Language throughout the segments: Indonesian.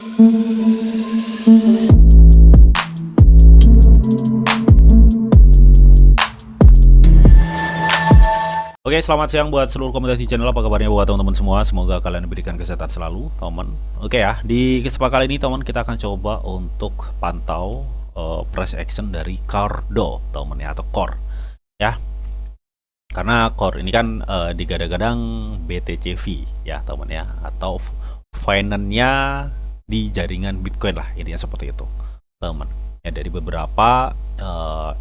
Oke, selamat siang buat seluruh komunitas di channel. Apa kabarnya buat teman-teman semua? Semoga kalian diberikan kesehatan selalu, teman. Oke ya, di kesempatan kali ini teman kita akan coba untuk pantau price action dari Cordo, teman ya, atau Core ya. Karena Core ini kan digadang-gadang BTCV ya, teman ya, atau finance-nya di jaringan Bitcoin lah, intinya seperti itu, teman. Ya, dari beberapa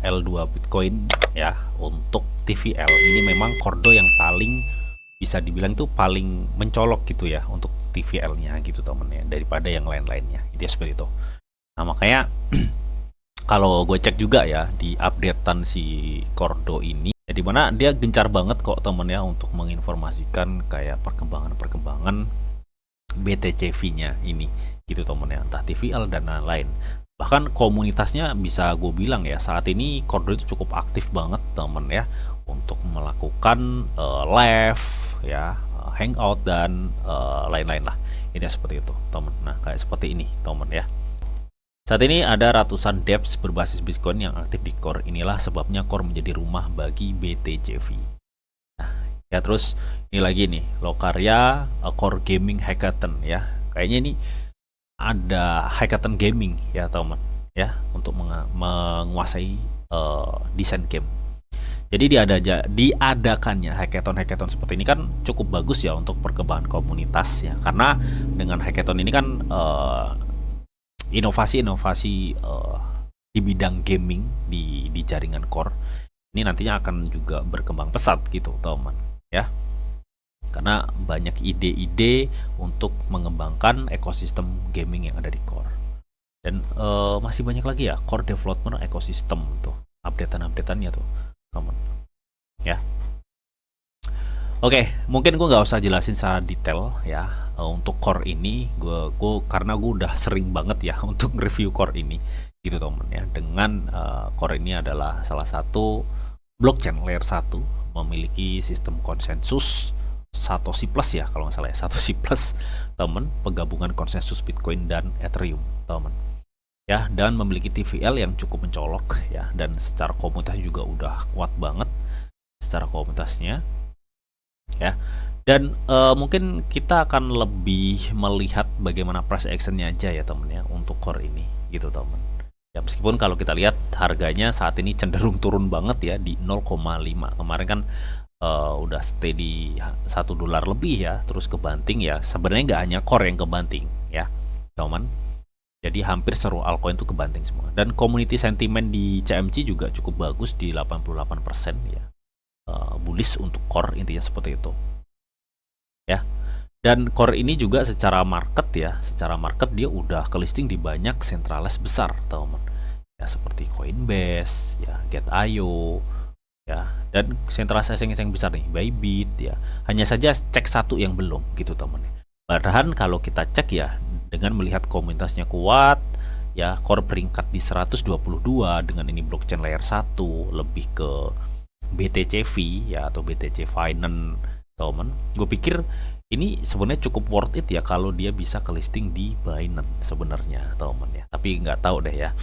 L2 Bitcoin ya untuk TVL ini memang Cordo yang paling bisa dibilang tuh paling mencolok gitu ya untuk TVL-nya gitu temen ya, daripada yang lain-lainnya itu ya, seperti itu. Nah makanya kalau gue cek juga ya di updatean si Cordo ini ya, dimana dia gencar banget kok temen ya untuk menginformasikan kayak perkembangan BTCV-nya ini gitu temen ya, entah TVL dan lain-lain. Bahkan komunitasnya bisa gue bilang ya saat ini Cordo itu cukup aktif banget temen ya untuk melakukan live ya, hangout dan lain-lain lah. Ini seperti itu temen. Nah kayak seperti ini temen ya. Saat ini ada ratusan dApps berbasis Bitcoin yang aktif di Core. Inilah sebabnya Core menjadi rumah bagi BTCV. Nah ya, terus ini lagi nih Lokaria Core Gaming Hackathon ya. Kayaknya ini ada hackathon gaming ya teman ya, untuk menguasai desain game. Jadi diadakannya hackathon seperti ini kan cukup bagus ya untuk perkembangan komunitas ya, karena dengan hackathon ini kan inovasi-inovasi di bidang gaming di jaringan Core ini nantinya akan juga berkembang pesat gitu teman ya, karena banyak ide-ide untuk mengembangkan ekosistem gaming yang ada di Core. Dan masih banyak lagi ya Core Development Ecosystem tuh, updatean-updateannya tuh teman ya. Oke, mungkin gue nggak usah jelasin secara detail ya untuk Core ini. Gue karena gue udah sering banget ya untuk review Core ini gitu teman ya, dengan Core ini adalah salah satu blockchain layer 1 memiliki sistem konsensus Satoshi Plus ya kalau nggak salah ya, Satoshi Plus temen, penggabungan konsensus Bitcoin dan Ethereum temen ya, dan memiliki TVL yang cukup mencolok ya, dan secara komunitas juga udah kuat banget secara komunitasnya ya. Dan mungkin kita akan lebih melihat bagaimana price actionnya aja ya temen ya untuk Core ini gitu temen ya, meskipun kalau kita lihat harganya saat ini cenderung turun banget ya di 0,5. Kemarin kan udah stay di $1 lebih ya, terus kebanting ya. Sebenarnya nggak hanya Core yang kebanting ya teman, jadi hampir seluruh altcoin itu kebanting semua. Dan community sentiment di CMC juga cukup bagus di 88% ya, bullish untuk Core, intinya seperti itu ya. Dan Core ini juga secara market ya, secara market dia udah ke listing di banyak centralized besar teman ya, seperti Coinbase ya, Get.io ya, dan sentralisasi yang besar nih Bybit ya. Hanya saja cek satu yang belum gitu teman. Padahal kalau kita cek ya, dengan melihat komunitasnya kuat ya, Core peringkat di 122 dengan ini blockchain layer 1 lebih ke BTCV ya, atau BTC Finance teman. Gue pikir ini sebenarnya cukup worth it ya kalau dia bisa ke listing di Binance sebenarnya teman ya. Tapi nggak tahu deh ya,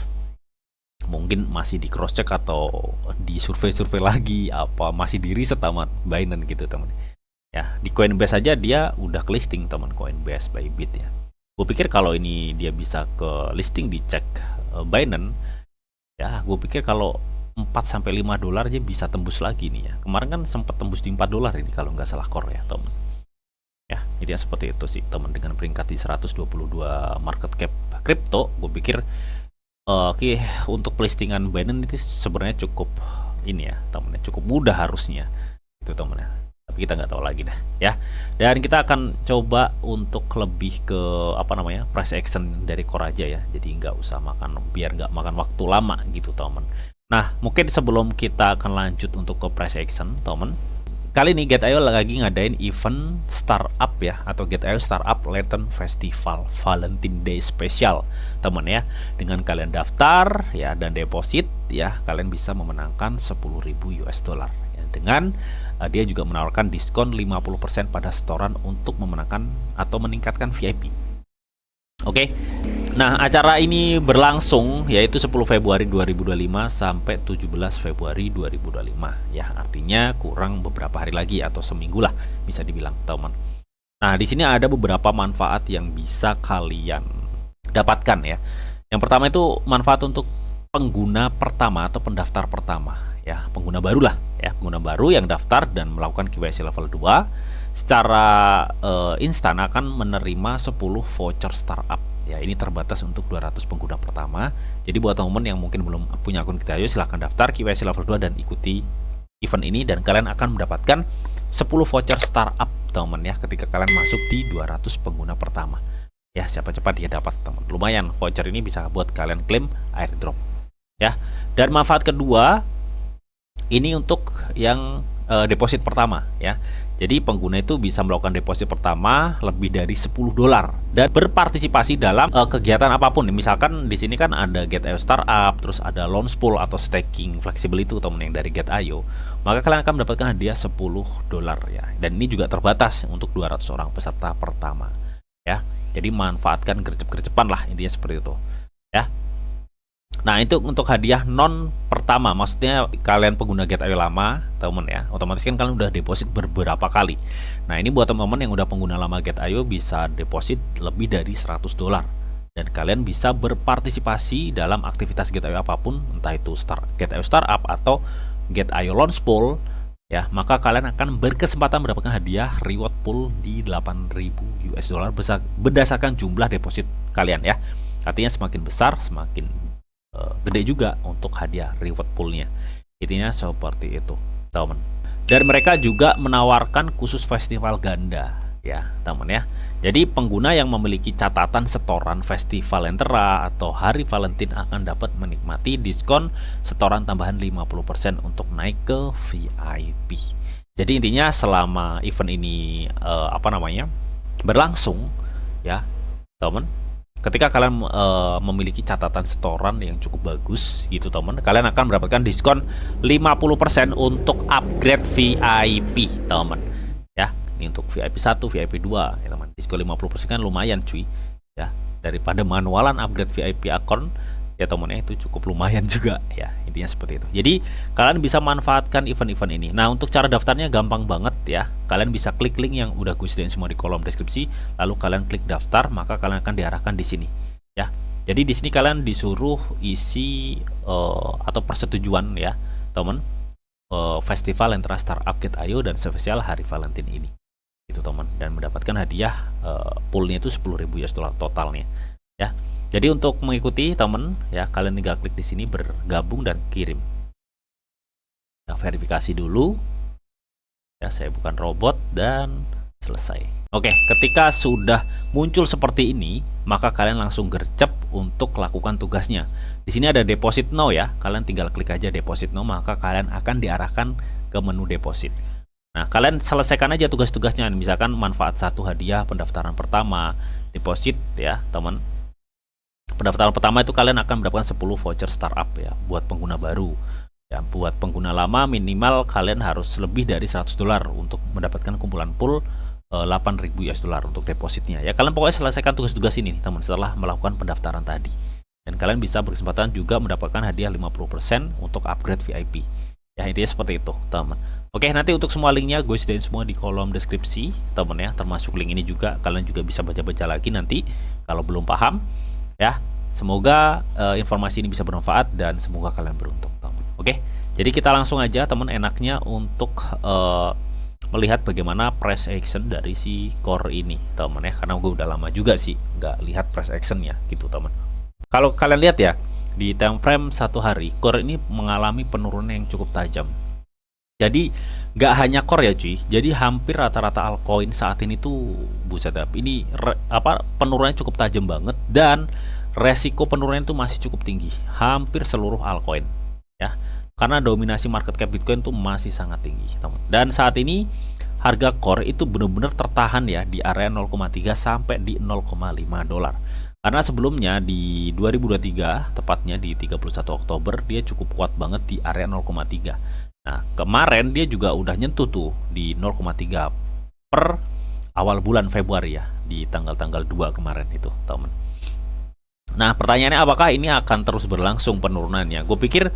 mungkin masih di cross check atau di survei lagi, apa masih di riset sama Binance gitu teman ya. Di Coinbase saja dia udah ke listing teman, Coinbase, Bybit ya. Gue pikir kalau ini dia bisa ke listing di cek Binance ya, gue pikir kalau $4-5 aja bisa tembus lagi nih ya. Kemarin kan sempat tembus di $4 ini kalau nggak salah Core ya teman ya. Itu ya seperti itu sih teman, dengan peringkat di 122 market cap kripto. Gue pikir oke, untuk listingan Binance itu sebenarnya cukup ini ya temennya, cukup mudah harusnya itu temennya, tapi kita nggak tahu lagi dah ya. Dan kita akan coba untuk lebih ke apa namanya, price action dari Core aja ya, jadi nggak usah biar nggak makan waktu lama gitu temen. Nah mungkin sebelum kita akan lanjut untuk ke price action temen, kali ini Get.io lagi ngadain event startup ya, atau Get.io Startup Lantern Festival Valentine Day Special teman ya. Dengan kalian daftar ya dan deposit ya, kalian bisa memenangkan $10.000 ya. Dengan dia juga menawarkan diskon 50% pada setoran untuk memenangkan atau meningkatkan VIP. Oke. Nah, acara ini berlangsung yaitu 10 Februari 2025 sampai 17 Februari 2025 ya. Artinya kurang beberapa hari lagi atau seminggu lah bisa dibilang, teman. Nah, di sini ada beberapa manfaat yang bisa kalian dapatkan ya. Yang pertama itu manfaat untuk pengguna pertama atau pendaftar pertama ya, pengguna baru lah ya, pengguna baru yang daftar dan melakukan KYC level 2 secara instan akan menerima 10 voucher startup. Ya, ini terbatas untuk 200 pengguna pertama. Jadi buat teman-teman yang mungkin belum punya akun GetAyo, silahkan daftar KYC level 2 dan ikuti event ini dan kalian akan mendapatkan 10 voucher startup, teman ya, ketika kalian masuk di 200 pengguna pertama. Ya, siapa cepat dia dapat, teman. Lumayan, voucher ini bisa buat kalian klaim airdrop. Ya. Dan manfaat kedua ini untuk yang deposit pertama ya. Jadi pengguna itu bisa melakukan deposit pertama lebih dari $10 dan berpartisipasi dalam kegiatan apapun. Misalkan di sini kan ada GetAyo Startup, terus ada Launch Pool atau staking fleksibel itu teman yang dari GetAyo. Maka kalian akan mendapatkan hadiah $10 ya. Dan ini juga terbatas untuk 200 orang peserta pertama ya. Jadi manfaatkan gercep-gercepan lah, intinya seperti itu ya. Nah, itu untuk hadiah non pertama, maksudnya kalian pengguna GetAyo lama, teman ya, otomatis kan kalian udah deposit beberapa kali. Nah, ini buat teman-teman yang udah pengguna lama GetAyo bisa deposit lebih dari $100 dan kalian bisa berpartisipasi dalam aktivitas GetAyo apapun, entah itu GetAyo Startup atau GetAyo Launch Pool ya. Maka kalian akan berkesempatan mendapatkan hadiah reward pool di $8.000 berdasarkan jumlah deposit kalian ya. Artinya semakin besar semakin gede juga untuk hadiah reward poolnya. Intinya seperti itu, teman. Dan mereka juga menawarkan khusus festival ganda ya, teman ya. Jadi pengguna yang memiliki catatan setoran festival Lentera atau Hari Valentine akan dapat menikmati diskon setoran tambahan 50% untuk naik ke VIP. Jadi intinya selama event ini berlangsung ya, teman. Ketika kalian memiliki catatan setoran yang cukup bagus gitu, teman, kalian akan mendapatkan diskon 50% untuk upgrade VIP, teman. Ya, ini untuk VIP 1, VIP 2 ya, teman. Diskon 50% kan lumayan, cuy. Ya, daripada manualan upgrade VIP akun ya, teman ya, itu cukup lumayan juga ya. Intinya seperti itu. Jadi, kalian bisa manfaatkan event-event ini. Nah, untuk cara daftarnya gampang banget ya. Kalian bisa klik link yang udah gue sediain semua di kolom deskripsi, lalu kalian klik daftar, maka kalian akan diarahkan di sini ya. Jadi di sini kalian disuruh isi atau persetujuan ya, teman, festival Lentera Startup GetAyo dan spesial Hari Valentine ini. Itu, teman, dan mendapatkan hadiah poolnya itu $10.000 totalnya ya. Jadi untuk mengikuti, teman ya, kalian tinggal klik di sini bergabung dan kirim. Nah, verifikasi dulu. Ya, saya bukan robot dan selesai. Oke, ketika sudah muncul seperti ini, maka kalian langsung gercep untuk lakukan tugasnya. Di sini ada deposit now ya. Kalian tinggal klik aja deposit now, maka kalian akan diarahkan ke menu deposit. Nah, kalian selesaikan aja tugas-tugasnya. Misalkan manfaat 1 hadiah pendaftaran pertama, deposit ya, teman. Pendaftaran pertama itu kalian akan mendapatkan 10 voucher startup ya buat pengguna baru. Ya, buat pengguna lama minimal kalian harus lebih dari $100 untuk mendapatkan kumpulan pool $8.000 untuk depositnya. Ya, kalian pokoknya selesaikan tugas-tugas ini, teman, setelah melakukan pendaftaran tadi. Dan kalian bisa berkesempatan juga mendapatkan hadiah 50% untuk upgrade VIP. Ya, intinya seperti itu, teman. Oke, nanti untuk semua linknya gue sediain semua di kolom deskripsi, teman ya. Termasuk link ini juga, kalian juga bisa baca-baca lagi nanti kalau belum paham. Ya, semoga informasi ini bisa bermanfaat dan semoga kalian beruntung, teman. Oke, jadi kita langsung aja, teman, enaknya untuk melihat bagaimana price action dari si core ini, teman ya, karena gue udah lama juga sih nggak lihat price actionnya gitu, teman. Kalau kalian lihat ya di time frame 1 hari, core ini mengalami penurunan yang cukup tajam. Jadi nggak hanya core ya, cuy. Jadi hampir rata-rata altcoin saat ini tuh buset, ini penurunannya cukup tajam banget dan resiko penurunan itu masih cukup tinggi. Hampir seluruh altcoin ya. Karena dominasi market cap Bitcoin tuh masih sangat tinggi, teman. Dan saat ini harga core itu benar-benar tertahan ya di area 0,3 sampai di $0,5. Karena sebelumnya di 2023, tepatnya di 31 Oktober, dia cukup kuat banget di area 0,3. Nah, kemarin dia juga udah nyentuh tuh di 0,3 per awal bulan Februari ya, di tanggal-tanggal 2 kemarin itu, teman. Nah, pertanyaannya apakah ini akan terus berlangsung penurunannya? Gue pikir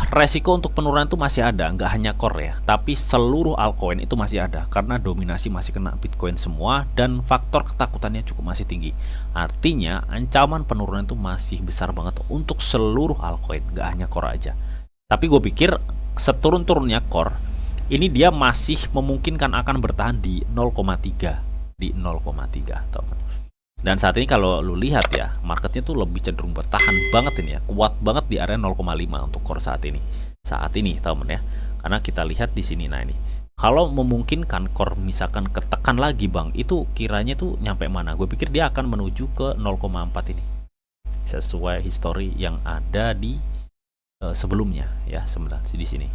resiko untuk penurunan itu masih ada, nggak hanya core ya, tapi seluruh altcoin itu masih ada karena dominasi masih kena Bitcoin semua dan faktor ketakutannya cukup masih tinggi. Artinya ancaman penurunan itu masih besar banget untuk seluruh altcoin, nggak hanya core aja. Tapi gue pikir seturun-turunnya core ini dia masih memungkinkan akan bertahan di 0,3 teman. Dan saat ini kalau lu lihat ya, marketnya tuh lebih cenderung bertahan banget ini ya, kuat banget di area 0,5 untuk core saat ini. Saat ini, teman ya. Karena kita lihat di sini, nah ini. Kalau memungkinkan core misalkan ketekan lagi bang, itu kiranya tuh nyampe mana? Gue pikir dia akan menuju ke 0,4 ini. Sesuai history yang ada di sebelumnya ya, sebentar di sini.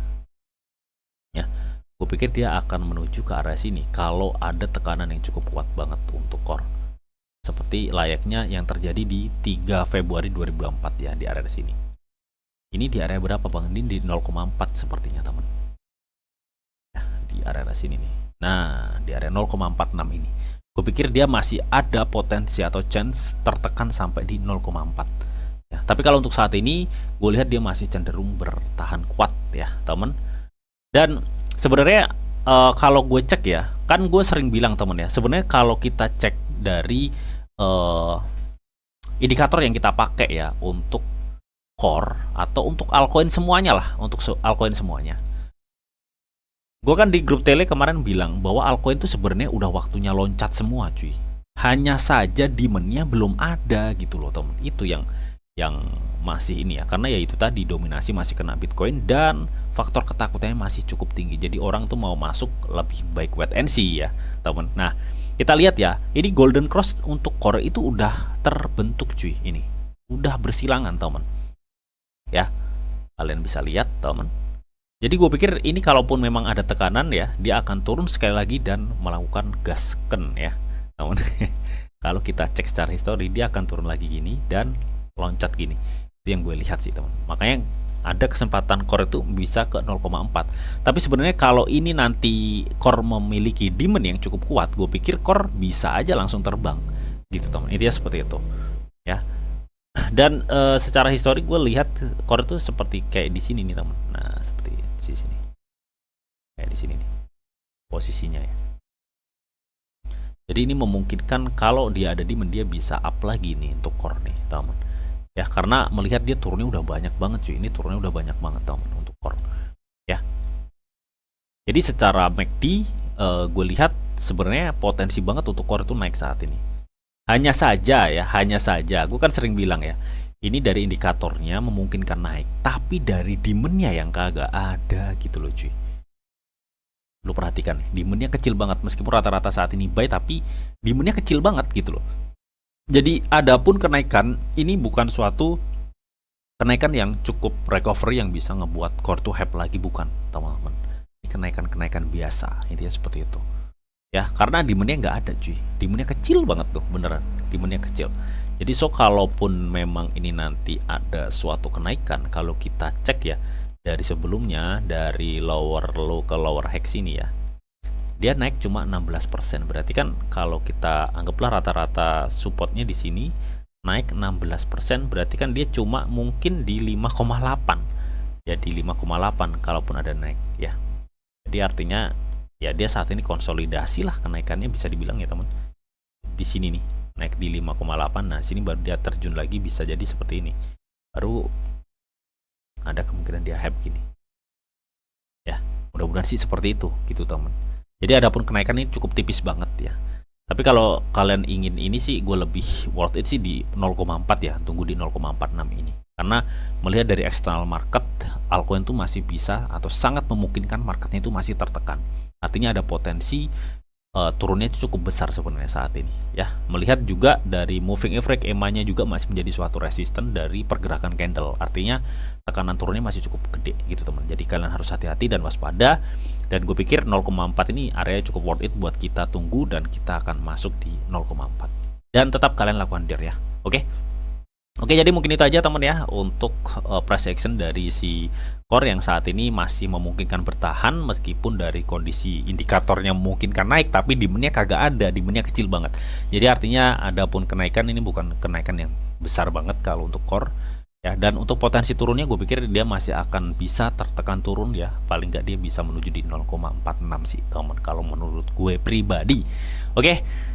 Ya, gue pikir dia akan menuju ke area sini kalau ada tekanan yang cukup kuat banget untuk core. Seperti layaknya yang terjadi di 3 Februari 2024 ya, di area sini. Ini di area berapa bang? Ini di 0,4 sepertinya teman. Ya, di area sini nih. Nah, di area 0,46 ini. Gue pikir dia masih ada potensi atau chance tertekan sampai di 0,4. Ya, tapi kalau untuk saat ini, gue lihat dia masih cenderung bertahan kuat ya teman. Dan sebenarnya kalau gue cek ya, kan gue sering bilang temen ya, sebenarnya kalau kita cek dari indikator yang kita pakai ya untuk core atau untuk altcoin semuanya lah, untuk altcoin semuanya. Gue kan di grup tele kemarin bilang bahwa altcoin itu sebenarnya udah waktunya loncat semua cuy. Hanya saja demandnya belum ada gitu loh temen. Itu yang masih ini ya, karena ya itu tadi dominasi masih kena Bitcoin dan faktor ketakutannya masih cukup tinggi. Jadi orang tuh mau masuk lebih baik wait and see ya temen. Nah, kita lihat ya, ini golden cross untuk core itu udah terbentuk cuy, ini udah bersilangan teman ya, kalian bisa lihat teman. Jadi gue pikir ini kalaupun memang ada tekanan ya, dia akan turun sekali lagi dan melakukan gasken ya teman. Kalau kita cek secara histori, dia akan turun lagi gini dan loncat gini. Itu yang gue lihat sih teman. Makanya ada kesempatan core itu bisa ke 0,4. Tapi sebenarnya kalau ini nanti core memiliki demand yang cukup kuat, gue pikir core bisa aja langsung terbang gitu teman. Intinya seperti itu ya. Dan secara histori gue lihat core itu seperti kayak di sini nih teman. Nah, seperti di sini. Kayak di sini nih posisinya ya. Jadi ini memungkinkan kalau dia ada demand, dia bisa up lagi nih untuk core nih teman. Ya, karena melihat dia turunnya udah banyak banget cuy. Ini turunnya udah banyak banget teman untuk core ya. Jadi secara MACD gue lihat sebenarnya potensi banget untuk core itu naik saat ini. Hanya saja ya, hanya saja gue kan sering bilang ya, ini dari indikatornya memungkinkan naik, tapi dari demandnya yang kagak ada gitu loh cuy. Lu perhatikan, demandnya kecil banget meskipun rata-rata saat ini buy, tapi demandnya kecil banget gitu loh. Jadi adapun kenaikan ini bukan suatu kenaikan yang cukup recovery yang bisa ngebuat core to hype lagi, bukan teman-teman. Ini kenaikan-kenaikan biasa, intinya seperti itu. Ya, karena demandnya nggak ada cuy. Demandnya kecil banget tuh, beneran. Demandnya kecil. Jadi so kalaupun memang ini nanti ada suatu kenaikan, kalau kita cek ya dari sebelumnya, dari lower low ke lower high sini ya, dia naik cuma 16%. Berarti kan kalau kita anggaplah rata-rata supportnya di sini naik 16%, berarti kan dia cuma mungkin di 5,8. Ya di 5,8 kalaupun ada naik ya. Jadi artinya ya dia saat ini konsolidasi lah kenaikannya, bisa dibilang ya teman. Di sini nih naik di 5,8. Nah, sini baru dia terjun lagi, bisa jadi seperti ini. Baru ada kemungkinan dia hype gini. Ya, mudah-mudahan sih seperti itu gitu teman. Jadi adapun kenaikan ini cukup tipis banget ya. Tapi kalau kalian ingin ini sih, gue lebih worth it sih di 0,4 ya, tunggu di 0,46 ini. Karena melihat dari external market, altcoin itu masih bisa atau sangat memungkinkan marketnya itu masih tertekan. Artinya ada potensi turunnya itu cukup besar sebenarnya saat ini ya. Melihat juga dari moving average EMA-nya juga masih menjadi suatu resisten dari pergerakan candle. Artinya tekanan turunnya masih cukup gede gitu teman. Jadi kalian harus hati-hati dan waspada. Dan gue pikir 0,4 ini area cukup worth it buat kita tunggu, dan kita akan masuk di 0,4. Dan tetap kalian lakukan DER ya. Oke? Oke, jadi mungkin itu aja teman ya untuk price action dari si core yang saat ini masih memungkinkan bertahan meskipun dari kondisi indikatornya memungkinkan naik, tapi demandnya kagak ada, demandnya kecil banget. Jadi artinya adapun kenaikan ini bukan kenaikan yang besar banget kalau untuk core ya. Dan untuk potensi turunnya gue pikir dia masih akan bisa tertekan turun ya, paling nggak dia bisa menuju di 0,46 sih teman kalau menurut gue pribadi. Oke.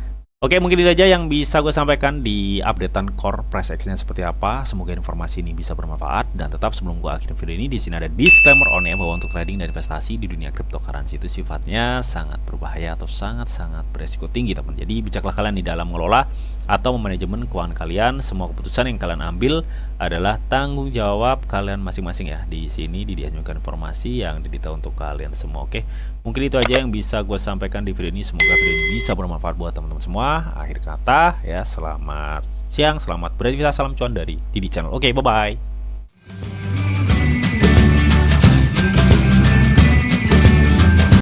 Oke, mungkin itu aja yang bisa gue sampaikan di updatean core price action seperti apa. Semoga informasi ini bisa bermanfaat. Dan tetap sebelum gue akhiri video ini, di sini ada disclaimer on ya bahwa untuk trading dan investasi di dunia cryptocurrency itu sifatnya sangat berbahaya atau sangat-sangat beresiko tinggi teman. Jadi bijaklah kalian di dalam mengelola atau memanajemen keuangan kalian. Semua keputusan yang kalian ambil adalah tanggung jawab kalian masing-masing ya. Di sini dianjurkan informasi yang didetail untuk kalian semua. Oke, mungkin itu aja yang bisa gue sampaikan di video ini. Semoga video ini bisa bermanfaat buat teman-teman semua. Akhir kata ya, selamat siang, selamat beraktivitas, salam cuan dari Didi Channel. Oke, bye bye.